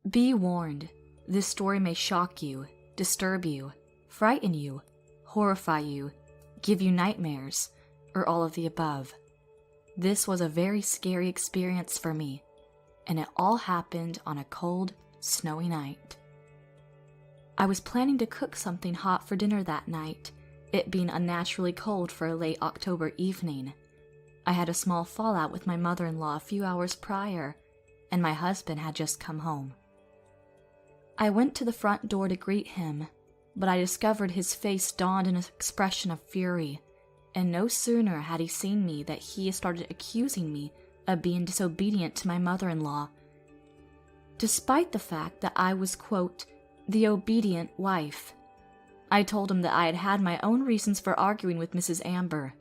Be warned, this story may shock you, disturb you, frighten you, horrify you, give you nightmares, or all of the above. This was a very scary experience for me, and it all happened on a cold, snowy night. I was planning to cook something hot for dinner that night, it being unnaturally cold for a late October evening. I had a small fallout with my mother-in-law a few hours prior, and my husband had just come home. I went to the front door to greet him, but I discovered his face donned an expression of fury, and no sooner had he seen me that he started accusing me of being disobedient to my mother-in-law, despite the fact that I was, quote, the obedient wife. I told him that I had had my own reasons for arguing with Mrs. Amber,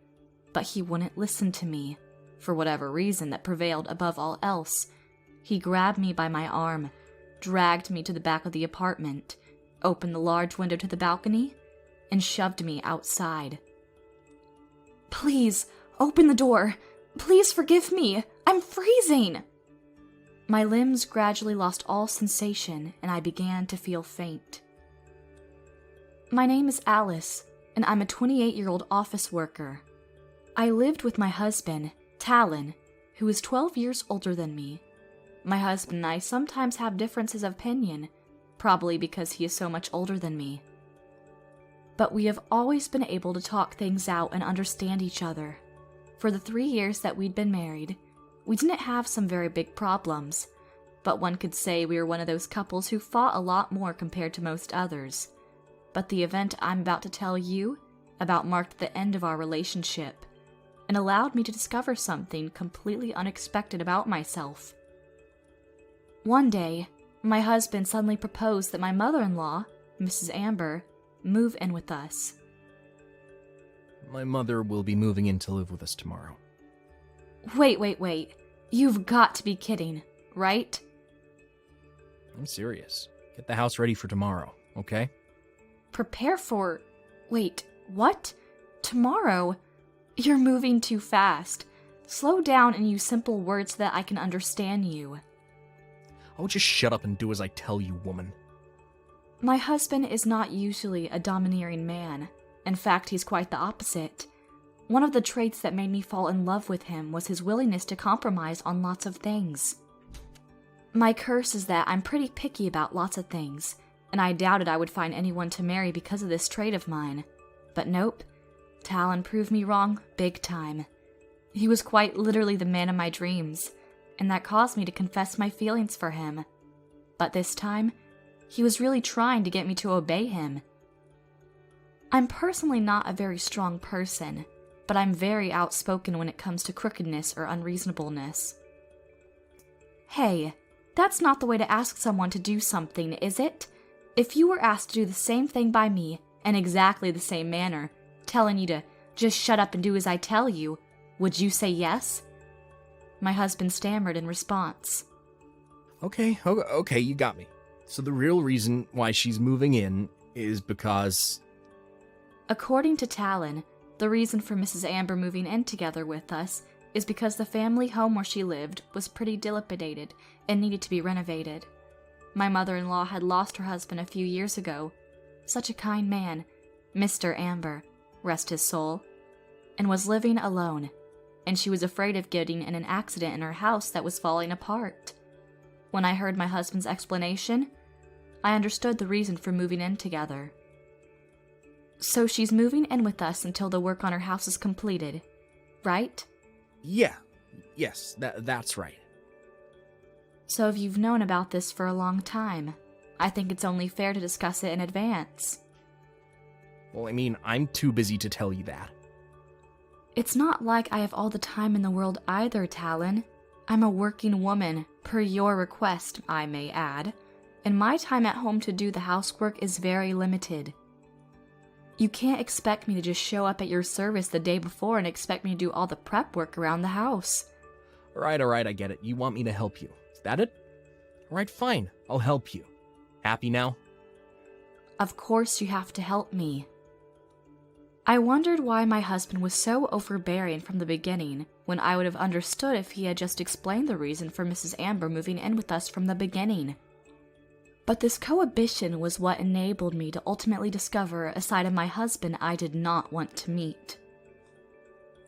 but he wouldn't listen to me. For whatever reason that prevailed above all else, he grabbed me by my arm, dragged me to the back of the apartment, opened the large window to the balcony, and shoved me outside. "Please, open the door. Please forgive me. I'm freezing." My limbs gradually lost all sensation, and I began to feel faint. My name is Alice, and I'm a 28-year-old office worker. I lived with my husband, Talon, who is 12 years older than me. My husband and I sometimes have differences of opinion, probably because he is so much older than me. But we have always been able to talk things out and understand each other. For the 3 years that we'd been married, we didn't have some very big problems, but one could say we were one of those couples who fought a lot more compared to most others. But the event I'm about to tell you about marked the end of our relationship, and allowed me to discover something completely unexpected about myself. One day, my husband suddenly proposed that my mother-in-law, Mrs. Amber, move in with us. My mother will be moving in to live with us tomorrow. Wait. You've got to be kidding, right? I'm serious. Get the house ready for tomorrow, okay? Prepare for... Wait, what? Tomorrow? You're moving too fast. Slow down and use simple words so that I can understand you. Oh, just shut up and do as I tell you, woman. My husband is not usually a domineering man. In fact, he's quite the opposite. One of the traits that made me fall in love with him was his willingness to compromise on lots of things. My curse is that I'm pretty picky about lots of things, and I doubted I would find anyone to marry because of this trait of mine. But nope, Talon proved me wrong big time. He was quite literally the man of my dreams, and that caused me to confess my feelings for him. But this time, he was really trying to get me to obey him. I'm personally not a very strong person, but I'm very outspoken when it comes to crookedness or unreasonableness. Hey, that's not the way to ask someone to do something, is it? If you were asked to do the same thing by me, in exactly the same manner, telling you to just shut up and do as I tell you, would you say yes? My husband stammered in response. Okay, you got me. So the real reason why she's moving in is because... According to Talon, the reason for Mrs. Amber moving in together with us is because the family home where she lived was pretty dilapidated and needed to be renovated. My mother-in-law had lost her husband a few years ago. Such a kind man, Mr. Amber, rest his soul, and was living alone, and she was afraid of getting in an accident in her house that was falling apart. When I heard my husband's explanation, I understood the reason for moving in together. So she's moving in with us until the work on her house is completed, right? Yes, that's right. So if you've known about this for a long time, I think it's only fair to discuss it in advance. Well, I mean, I'm too busy to tell you that. It's not like I have all the time in the world either, Talon. I'm a working woman, per your request, I may add, and my time at home to do the housework is very limited. You can't expect me to just show up at your service the day before and expect me to do all the prep work around the house. All right, I get it. You want me to help you. Is that it? All right, fine. I'll help you. Happy now? Of course you have to help me. I wondered why my husband was so overbearing from the beginning, when I would have understood if he had just explained the reason for Mrs. Amber moving in with us from the beginning. But this cohabitation was what enabled me to ultimately discover a side of my husband I did not want to meet.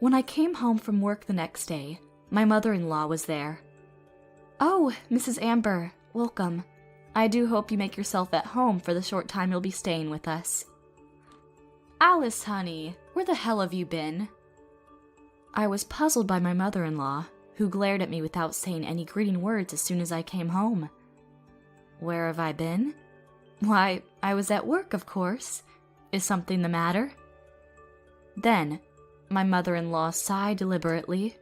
When I came home from work the next day, my mother-in-law was there. "Oh, Mrs. Amber, welcome. I do hope you make yourself at home for the short time you'll be staying with us." "Alice, honey, where the hell have you been?" I was puzzled by my mother-in-law, who glared at me without saying any greeting words as soon as I came home. Where have I been? Why, I was at work, of course. Is something the matter? Then, my mother-in-law sighed deliberately.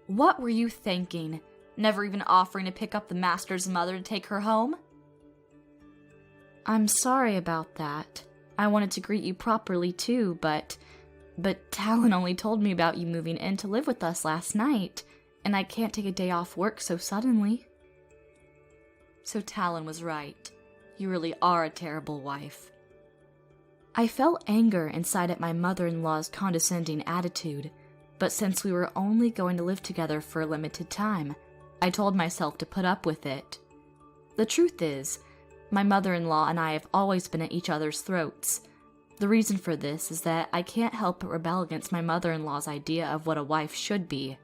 "What were you thinking? Never even offering to pick up the master's mother to take her home?" "I'm sorry about that. I wanted to greet you properly too, but Talon only told me about you moving in to live with us last night, and I can't take a day off work so suddenly." So Talon was right. You really are a terrible wife. I felt anger inside at my mother-in-law's condescending attitude, but since we were only going to live together for a limited time, I told myself to put up with it. The truth is, my mother-in-law and I have always been at each other's throats. The reason for this is that I can't help but rebel against my mother-in-law's idea of what a wife should be.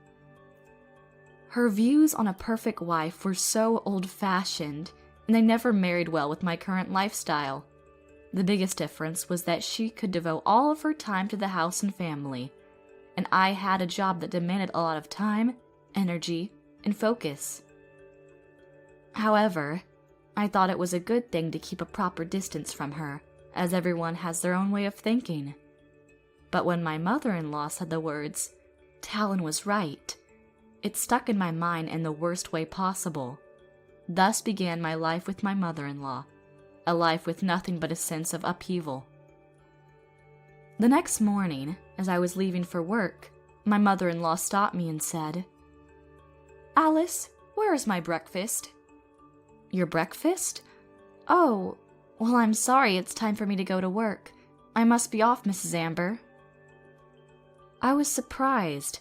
Her views on a perfect wife were so old-fashioned, and they never married well with my current lifestyle. The biggest difference was that she could devote all of her time to the house and family, and I had a job that demanded a lot of time, energy, and focus. However, I thought it was a good thing to keep a proper distance from her, as everyone has their own way of thinking. But when my mother-in-law said the words, "Talon was right," it stuck in my mind in the worst way possible. Thus began my life with my mother-in-law, a life with nothing but a sense of upheaval. The next morning, as I was leaving for work, my mother-in-law stopped me and said, "Alice, where is my breakfast?" "Your breakfast? Oh, well, I'm sorry, it's time for me to go to work. I must be off, Mrs. Amber." I was surprised,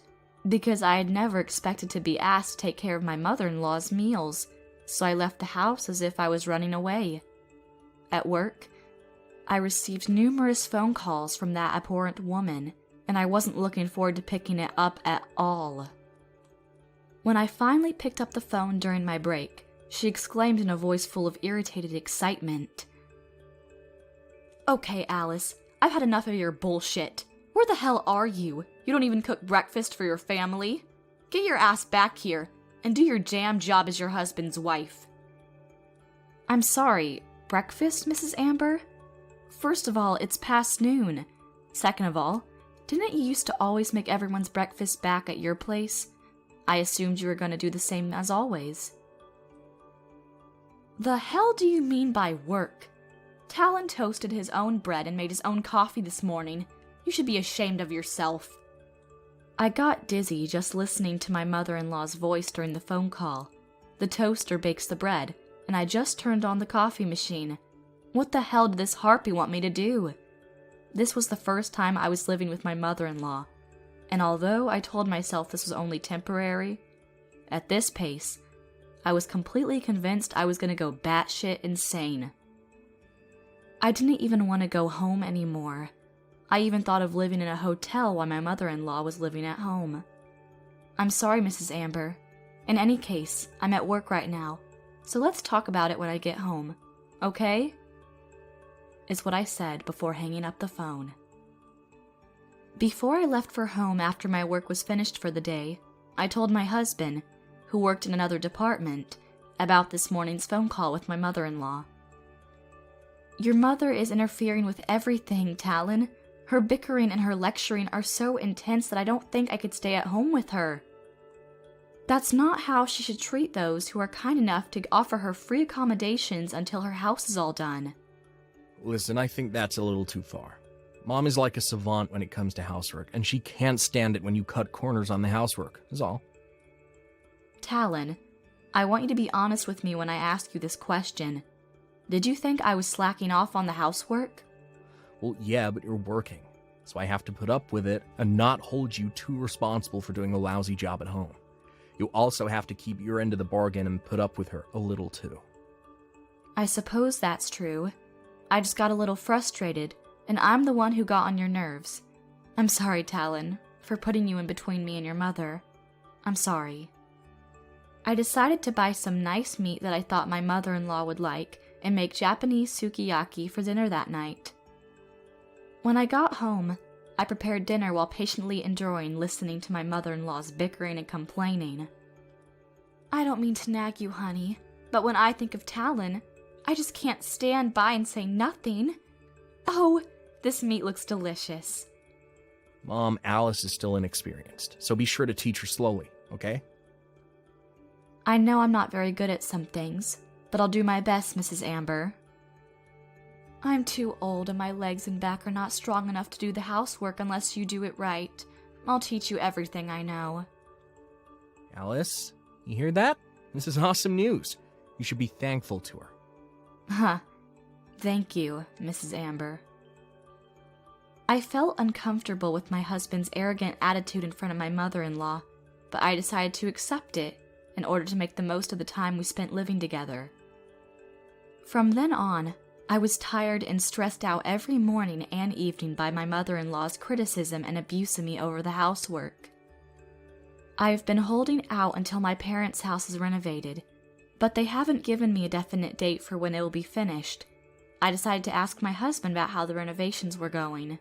because I had never expected to be asked to take care of my mother-in-law's meals, so I left the house as if I was running away. At work, I received numerous phone calls from that abhorrent woman, and I wasn't looking forward to picking it up at all. When I finally picked up the phone during my break, she exclaimed in a voice full of irritated excitement, "Okay, Alice, I've had enough of your bullshit. Where the hell are you? You don't even cook breakfast for your family? Get your ass back here, and do your damn job as your husband's wife." "I'm sorry, breakfast, Mrs. Amber? First of all, it's past noon. Second of all, didn't you used to always make everyone's breakfast back at your place? I assumed you were going to do the same as always." "The hell do you mean by work? Talon toasted his own bread and made his own coffee this morning. You should be ashamed of yourself." I got dizzy just listening to my mother-in-law's voice during the phone call. The toaster bakes the bread, and I just turned on the coffee machine. What the hell did this harpy want me to do? This was the first time I was living with my mother-in-law, and although I told myself this was only temporary, at this pace, I was completely convinced I was going to go batshit insane. I didn't even want to go home anymore. I even thought of living in a hotel while my mother-in-law was living at home. "I'm sorry, Mrs. Amber. In any case, I'm at work right now, so let's talk about it when I get home, okay?" is what I said before hanging up the phone. Before I left for home after my work was finished for the day, I told my husband, who worked in another department, about this morning's phone call with my mother-in-law. "Your mother is interfering with everything, Talon. Her bickering and her lecturing are so intense that I don't think I could stay at home with her. That's not how she should treat those who are kind enough to offer her free accommodations until her house is all done." Listen, I think that's a little too far. Mom is like a savant when it comes to housework, and she can't stand it when you cut corners on the housework, is all. Talon, I want you to be honest with me when I ask you this question. Did you think I was slacking off on the housework? Well, yeah, but you're working, so I have to put up with it and not hold you too responsible for doing a lousy job at home. You also have to keep your end of the bargain and put up with her a little too. I suppose that's true. I just got a little frustrated, and I'm the one who got on your nerves. I'm sorry, Talon, for putting you in between me and your mother. I'm sorry. I decided to buy some nice meat that I thought my mother-in-law would like and make Japanese sukiyaki for dinner that night. When I got home, I prepared dinner while patiently enjoying listening to my mother-in-law's bickering and complaining. I don't mean to nag you, honey, but when I think of Talon, I just can't stand by and say nothing. Oh, this meat looks delicious. Mom, Alice is still inexperienced, so be sure to teach her slowly, okay? I know I'm not very good at some things, but I'll do my best, Mrs. Amber. I'm too old and my legs and back are not strong enough to do the housework unless you do it right. I'll teach you everything I know. Alice, you hear that? This is awesome news. You should be thankful to her. Huh. Thank you, Mrs. Amber. I felt uncomfortable with my husband's arrogant attitude in front of my mother-in-law, but I decided to accept it in order to make the most of the time we spent living together. From then on, I was tired and stressed out every morning and evening by my mother-in-law's criticism and abuse of me over the housework. I've been holding out until my parents' house is renovated, but they haven't given me a definite date for when it will be finished. I decided to ask my husband about how the renovations were going.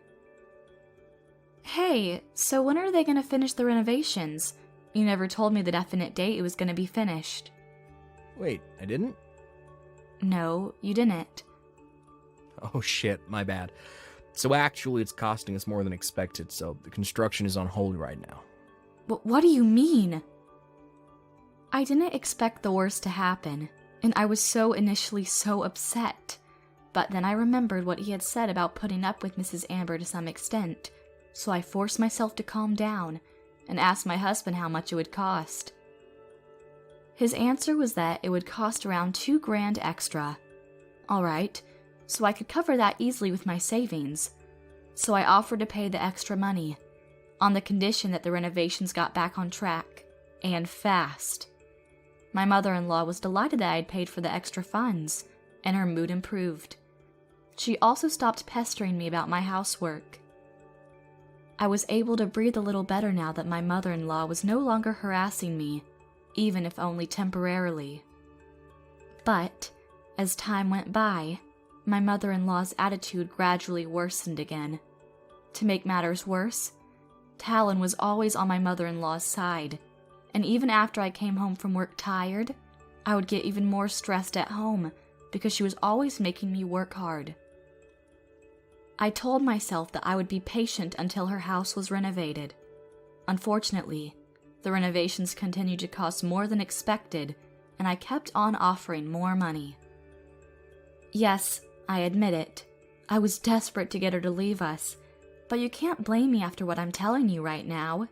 Hey, so when are they going to finish the renovations? You never told me the definite date it was going to be finished. Wait, I didn't? No, you didn't. Oh shit, my bad. So actually it's costing us more than expected, so the construction is on hold right now. What do you mean? I didn't expect the worst to happen, and I was so initially so upset. But then I remembered what he had said about putting up with Mrs. Amber to some extent, so I forced myself to calm down and asked my husband how much it would cost. His answer was that it would cost around $2,000 extra. All right, so I could cover that easily with my savings. So I offered to pay the extra money, on the condition that the renovations got back on track, and fast. My mother-in-law was delighted that I had paid for the extra funds, and her mood improved. She also stopped pestering me about my housework. I was able to breathe a little better now that my mother-in-law was no longer harassing me, even if only temporarily. But, as time went by, my mother-in-law's attitude gradually worsened again. To make matters worse, Talon was always on my mother-in-law's side, and even after I came home from work tired, I would get even more stressed at home because she was always making me work hard. I told myself that I would be patient until her house was renovated. Unfortunately, the renovations continued to cost more than expected, and I kept on offering more money. Yes, I admit it. I was desperate to get her to leave us, but you can't blame me after what I'm telling you right now.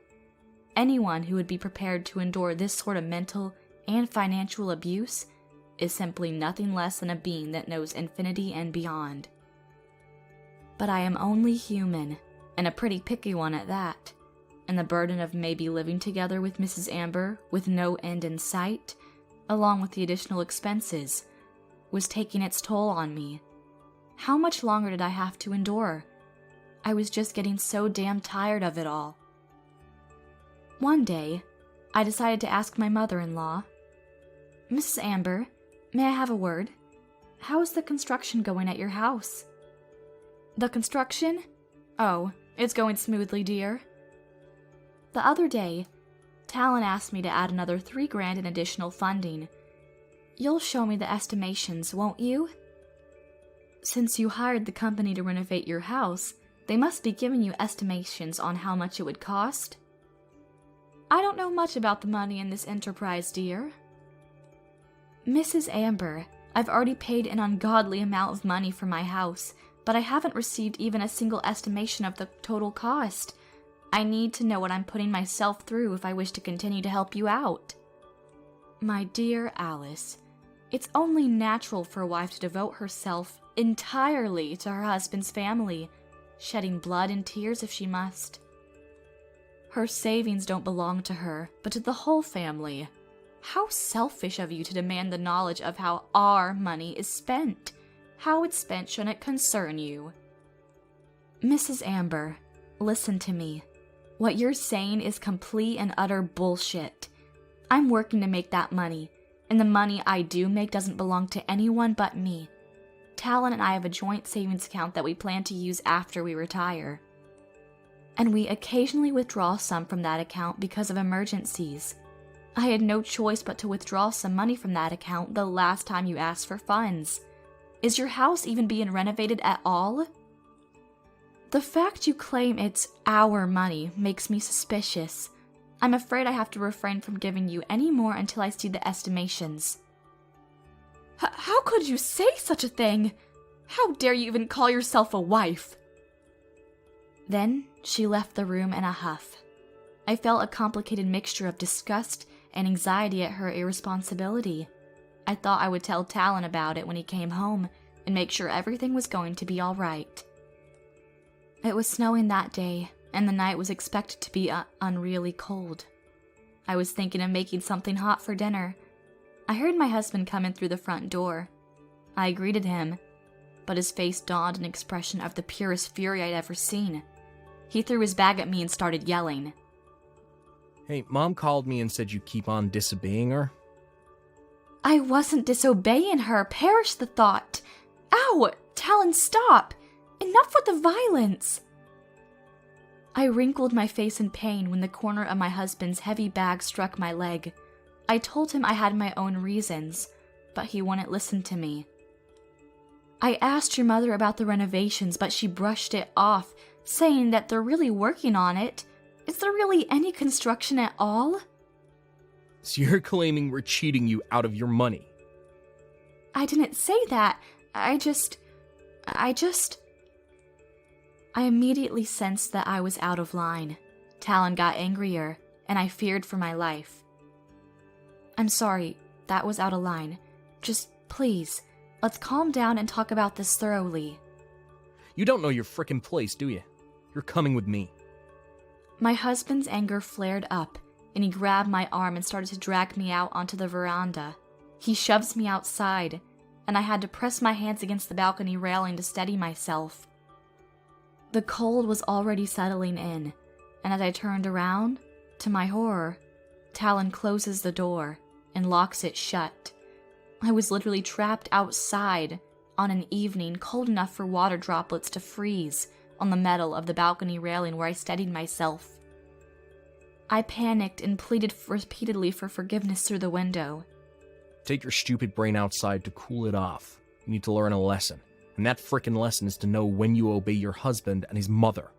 Anyone who would be prepared to endure this sort of mental and financial abuse is simply nothing less than a being that knows infinity and beyond. But I am only human, and a pretty picky one at that, and the burden of maybe living together with Mrs. Amber with no end in sight, along with the additional expenses, was taking its toll on me. How much longer did I have to endure? I was just getting so damn tired of it all. One day, I decided to ask my mother-in-law, Mrs. Amber, may I have a word? How is the construction going at your house? The construction? Oh, it's going smoothly, dear. The other day, Talon asked me to add another $3,000 in additional funding. You'll show me the estimations, won't you? Since you hired the company to renovate your house, they must be giving you estimations on how much it would cost. I don't know much about the money in this enterprise, dear. Mrs. Amber, I've already paid an ungodly amount of money for my house, but I haven't received even a single estimation of the total cost. I need to know what I'm putting myself through if I wish to continue to help you out. My dear Alice, it's only natural for a wife to devote herself entirely to her husband's family, shedding blood and tears if she must. Her savings don't belong to her, but to the whole family. How selfish of you to demand the knowledge of how our money is spent. How it's spent shouldn't concern you. Mrs. Amber, listen to me. What you're saying is complete and utter bullshit. I'm working to make that money, and the money I do make doesn't belong to anyone but me. Talon and I have a joint savings account that we plan to use after we retire. And we occasionally withdraw some from that account because of emergencies. I had no choice but to withdraw some money from that account the last time you asked for funds. Is your house even being renovated at all? The fact you claim it's our money makes me suspicious. I'm afraid I have to refrain from giving you any more until I see the estimations. How could you say such a thing? How dare you even call yourself a wife? Then she left the room in a huff. I felt a complicated mixture of disgust and anxiety at her irresponsibility. I thought I would tell Talon about it when he came home and make sure everything was going to be all right. It was snowing that day, and the night was expected to be unreally cold. I was thinking of making something hot for dinner. I heard my husband come in through the front door. I greeted him, but his face donned an expression of the purest fury I'd ever seen. He threw his bag at me and started yelling. Hey, Mom called me and said you keep on disobeying her. I wasn't disobeying her. Perish the thought. Ow! Talon, stop! Enough with the violence! I wrinkled my face in pain when the corner of my husband's heavy bag struck my leg. I told him I had my own reasons, but he wouldn't listen to me. I asked your mother about the renovations, but she brushed it off, saying that they're really working on it. Is there really any construction at all? So you're claiming we're cheating you out of your money? I didn't say that. I immediately sensed that I was out of line. Talon got angrier, and I feared for my life. I'm sorry, that was out of line. Just, please, let's calm down and talk about this thoroughly. You don't know your frickin' place, do you? You're coming with me. My husband's anger flared up, and he grabbed my arm and started to drag me out onto the veranda. He shoves me outside, and I had to press my hands against the balcony railing to steady myself. The cold was already settling in, and as I turned around, to my horror, Talon closes the door and locks it shut. I was literally trapped outside on an evening cold enough for water droplets to freeze on the metal of the balcony railing where I steadied myself. I panicked and pleaded repeatedly for forgiveness through the window. Take your stupid brain outside to cool it off. You need to learn a lesson. And that frickin' lesson is to know when you obey your husband and his mother.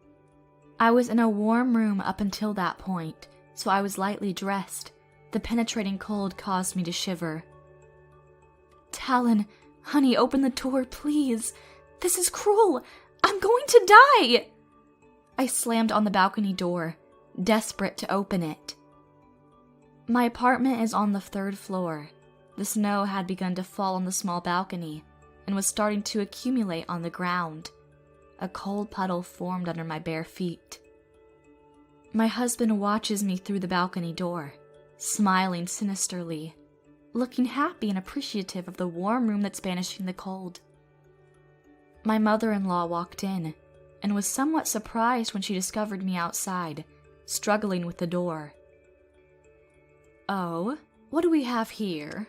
I was in a warm room up until that point, so I was lightly dressed. The penetrating cold caused me to shiver. Talon, honey, open the door, please. This is cruel. I'm going to die. I slammed on the balcony door, desperate to open it. My apartment is on the 3rd floor. The snow had begun to fall on the small balcony and was starting to accumulate on the ground. A cold puddle formed under my bare feet. My husband watches me through the balcony door, smiling sinisterly, looking happy and appreciative of the warm room that's banishing the cold. My mother-in-law walked in and was somewhat surprised when she discovered me outside, struggling with the door. Oh, what do we have here?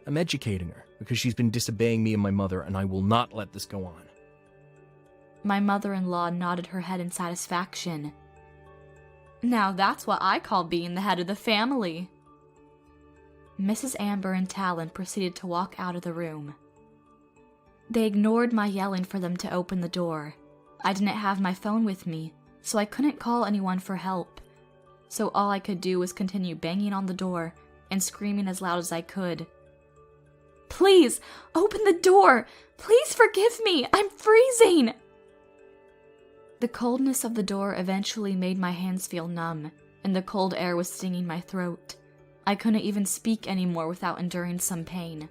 I'm educating her because she's been disobeying me and my mother, and I will not let this go on. My mother-in-law nodded her head in satisfaction. Now that's what I call being the head of the family. Mrs. Amber and Talon proceeded to walk out of the room. They ignored my yelling for them to open the door. I didn't have my phone with me, so I couldn't call anyone for help. So all I could do was continue banging on the door and screaming as loud as I could. Please, open the door! Please forgive me! I'm freezing! The coldness of the door eventually made my hands feel numb, and the cold air was stinging my throat. I couldn't even speak anymore without enduring some pain.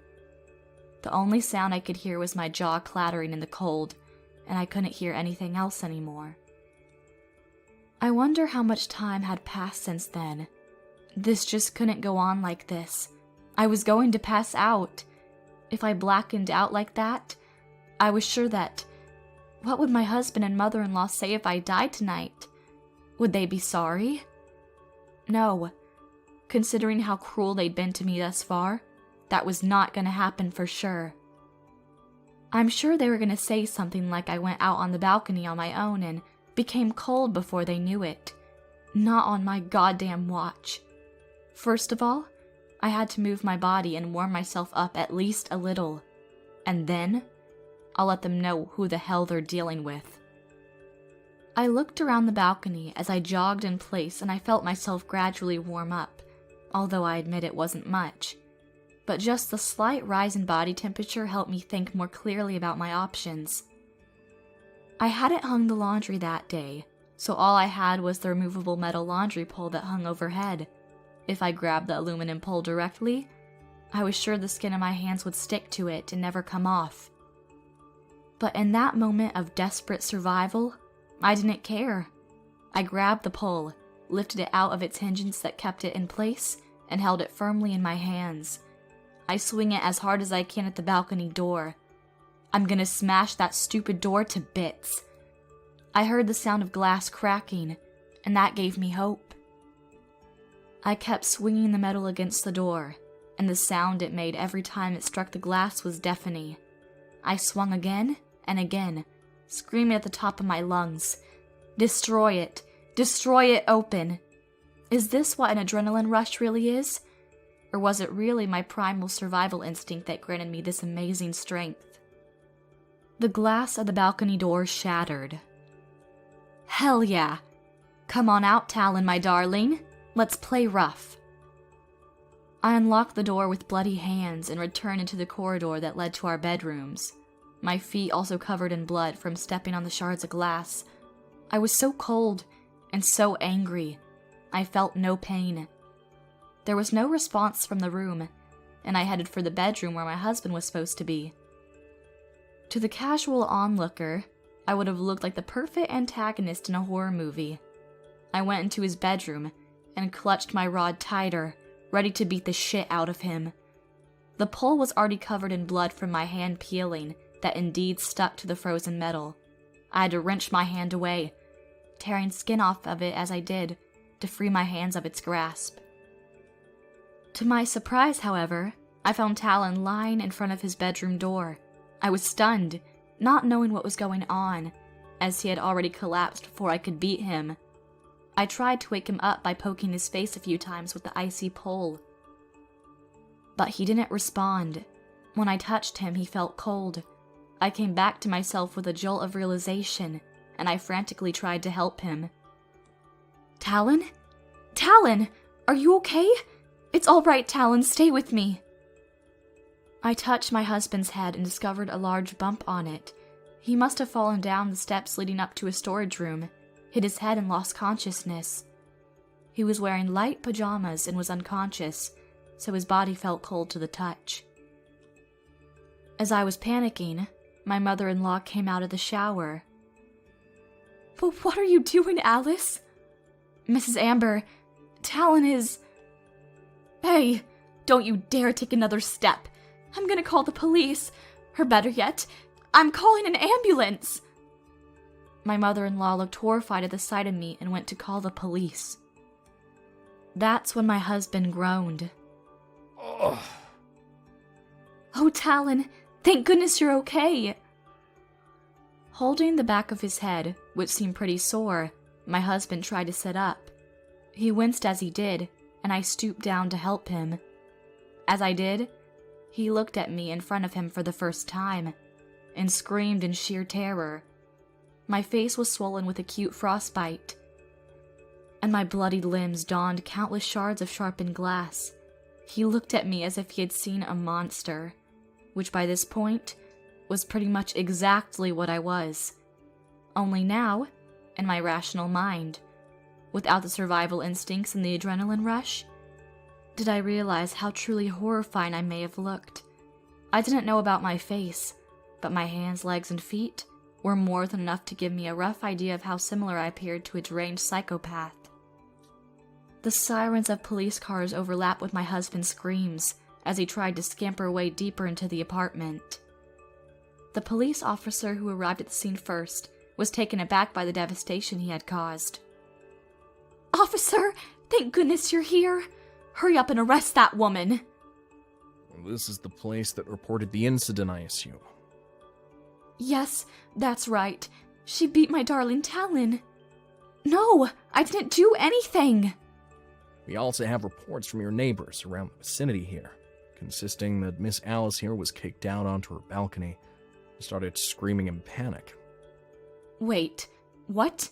The only sound I could hear was my jaw clattering in the cold, and I couldn't hear anything else anymore. I wonder how much time had passed since then. This just couldn't go on like this. I was going to pass out. If I blackened out like that, I was sure that... What would my husband and mother-in-law say if I died tonight? Would they be sorry? No. Considering how cruel they'd been to me thus far, that was not going to happen for sure. I'm sure they were going to say something like I went out on the balcony on my own and became cold before they knew it. Not on my goddamn watch. First of all, I had to move my body and warm myself up at least a little. And then, I'll let them know who the hell they're dealing with. I looked around the balcony as I jogged in place and I felt myself gradually warm up, although I admit it wasn't much. But just the slight rise in body temperature helped me think more clearly about my options. I hadn't hung the laundry that day, so all I had was the removable metal laundry pole that hung overhead. If I grabbed the aluminum pole directly, I was sure the skin of my hands would stick to it and never come off. But in that moment of desperate survival, I didn't care. I grabbed the pole, lifted it out of its hinges that kept it in place, and held it firmly in my hands. I swing it as hard as I can at the balcony door. I'm gonna smash that stupid door to bits. I heard the sound of glass cracking, and that gave me hope. I kept swinging the metal against the door, and the sound it made every time it struck the glass was deafening. I swung again and again, screaming at the top of my lungs, "Destroy it! Destroy it open!" Is this what an adrenaline rush really is? Or was it really my primal survival instinct that granted me this amazing strength? The glass of the balcony door shattered. Hell yeah! Come on out, Talon, my darling. Let's play rough. I unlocked the door with bloody hands and returned into the corridor that led to our bedrooms. My feet also covered in blood from stepping on the shards of glass. I was so cold and so angry. I felt no pain. There was no response from the room, and I headed for the bedroom where my husband was supposed to be. To the casual onlooker, I would have looked like the perfect antagonist in a horror movie. I went into his bedroom and clutched my rod tighter, ready to beat the shit out of him. The pole was already covered in blood from my hand peeling that indeed stuck to the frozen metal. I had to wrench my hand away, tearing skin off of it as I did, to free my hands of its grasp. To my surprise, however, I found Talon lying in front of his bedroom door. I was stunned, not knowing what was going on, as he had already collapsed before I could beat him. I tried to wake him up by poking his face a few times with the icy pole. But he didn't respond. When I touched him, he felt cold. I came back to myself with a jolt of realization, and I frantically tried to help him. Talon? Talon! Are you okay? It's all right, Talon. Stay with me. I touched my husband's head and discovered a large bump on it. He must have fallen down the steps leading up to a storage room, hit his head and lost consciousness. He was wearing light pajamas and was unconscious, so his body felt cold to the touch. As I was panicking, my mother-in-law came out of the shower. "But what are you doing, Alice?" "Mrs. Amber, Talon is..." "Hey, don't you dare take another step. I'm gonna call the police. Or better yet, I'm calling an ambulance." My mother-in-law looked horrified at the sight of me and went to call the police. That's when my husband groaned. Ugh. "Oh, Talon, thank goodness you're okay." Holding the back of his head, which seemed pretty sore, my husband tried to sit up. He winced as he did, and I stooped down to help him. As I did, he looked at me in front of him for the first time, and screamed in sheer terror. My face was swollen with acute frostbite, and my bloodied limbs donned countless shards of sharpened glass. He looked at me as if he had seen a monster, which by this point was pretty much exactly what I was. Only now, in my rational mind, without the survival instincts and the adrenaline rush, did I realize how truly horrifying I may have looked. I didn't know about my face, but my hands, legs, and feet were more than enough to give me a rough idea of how similar I appeared to a deranged psychopath. The sirens of police cars overlap with my husband's screams as he tried to scamper away deeper into the apartment. The police officer who arrived at the scene first was taken aback by the devastation he had caused. "Officer, thank goodness you're here. Hurry up and arrest that woman." This is the place that reported the incident, I assume. "Yes, that's right. She beat my darling Talon." "No, I didn't do anything." We also have reports from your neighbors around the vicinity here, consisting that Miss Alice here was kicked out onto her balcony and started screaming in panic. Wait, what?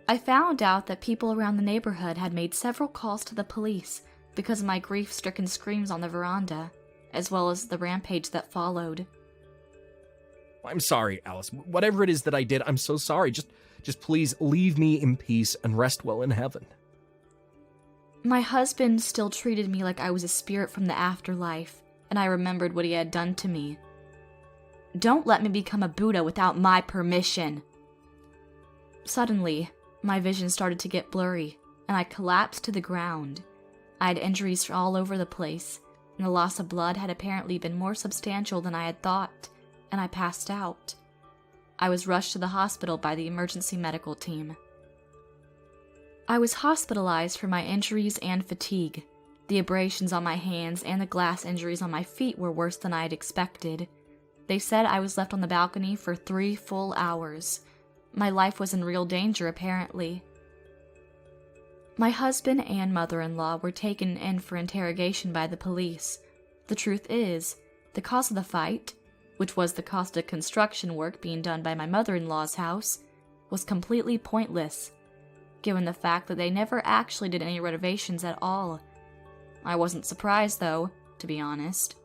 I found out that people around the neighborhood had made several calls to the police because of my grief-stricken screams on the veranda, as well as the rampage that followed. I'm sorry, Alice. Whatever it is that I did, I'm so sorry. Just please leave me in peace and rest well in heaven. My husband still treated me like I was a spirit from the afterlife, and I remembered what he had done to me. "Don't let me become a Buddha without my permission." Suddenly, my vision started to get blurry, and I collapsed to the ground. I had injuries all over the place, and the loss of blood had apparently been more substantial than I had thought, and I passed out. I was rushed to the hospital by the emergency medical team. I was hospitalized for my injuries and fatigue. The abrasions on my hands and the glass injuries on my feet were worse than I had expected. They said I was left on the balcony for 3 full hours. My life was in real danger, apparently. My husband and mother-in-law were taken in for interrogation by the police. The truth is, the cause of the fight, which was the cost of construction work being done by my mother-in-law's house, was completely pointless, given the fact that they never actually did any renovations at all. I wasn't surprised, though, to be honest.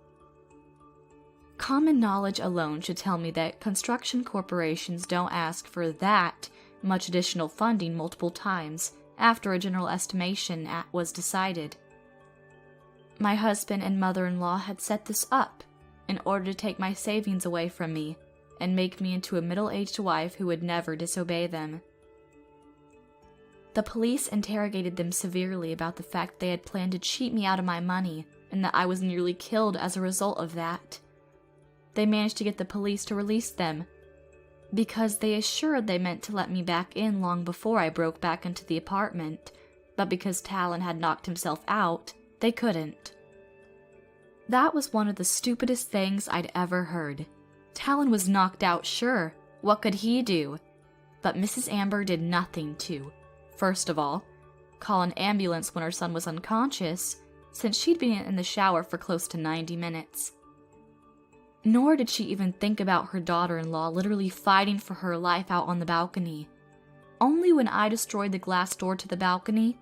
Common knowledge alone should tell me that construction corporations don't ask for that much additional funding multiple times after a general estimation was decided. My husband and mother-in-law had set this up in order to take my savings away from me and make me into a middle-aged wife who would never disobey them. The police interrogated them severely about the fact they had planned to cheat me out of my money and that I was nearly killed as a result of that. They managed to get the police to release them because they assured they meant to let me back in long before I broke back into the apartment, but because Talon had knocked himself out, they couldn't. That was one of the stupidest things I'd ever heard. Talon was knocked out, sure. What could he do? But Mrs. Amber did nothing to, first of all, call an ambulance when her son was unconscious, since she'd been in the shower for close to 90 minutes. Nor did she even think about her daughter-in-law literally fighting for her life out on the balcony. Only when I destroyed the glass door to the balcony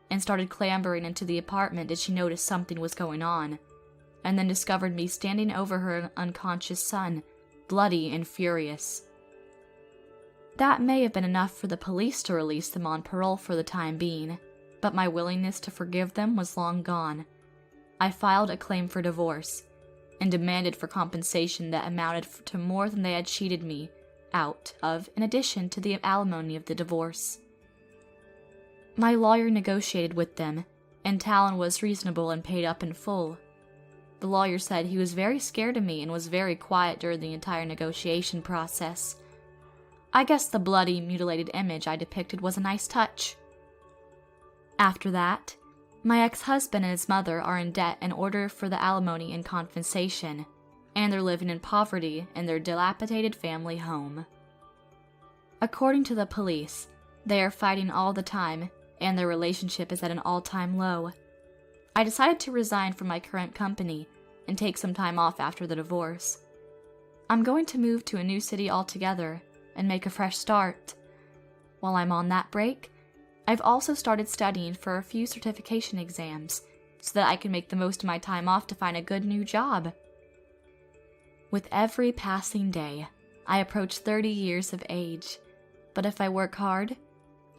and started clambering into the apartment did she notice something was going on, and then discovered me standing over her unconscious son, bloody and furious. That may have been enough for the police to release them on parole for the time being, but my willingness to forgive them was long gone. I filed a claim for divorce, and demanded for compensation that amounted to more than they had cheated me out of, in addition to the alimony of the divorce. My lawyer negotiated with them, and Talon was reasonable and paid up in full. The lawyer said he was very scared of me and was very quiet during the entire negotiation process. I guess the bloody, mutilated image I depicted was a nice touch. After that, my ex-husband and his mother are in debt in order for the alimony and compensation, and they're living in poverty in their dilapidated family home. According to the police, they are fighting all the time, and their relationship is at an all-time low. I decided to resign from my current company and take some time off after the divorce. I'm going to move to a new city altogether and make a fresh start. While I'm on that break, I've also started studying for a few certification exams so that I can make the most of my time off to find a good new job. With every passing day, I approach 30 years of age, but if I work hard,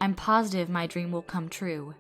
I'm positive my dream will come true.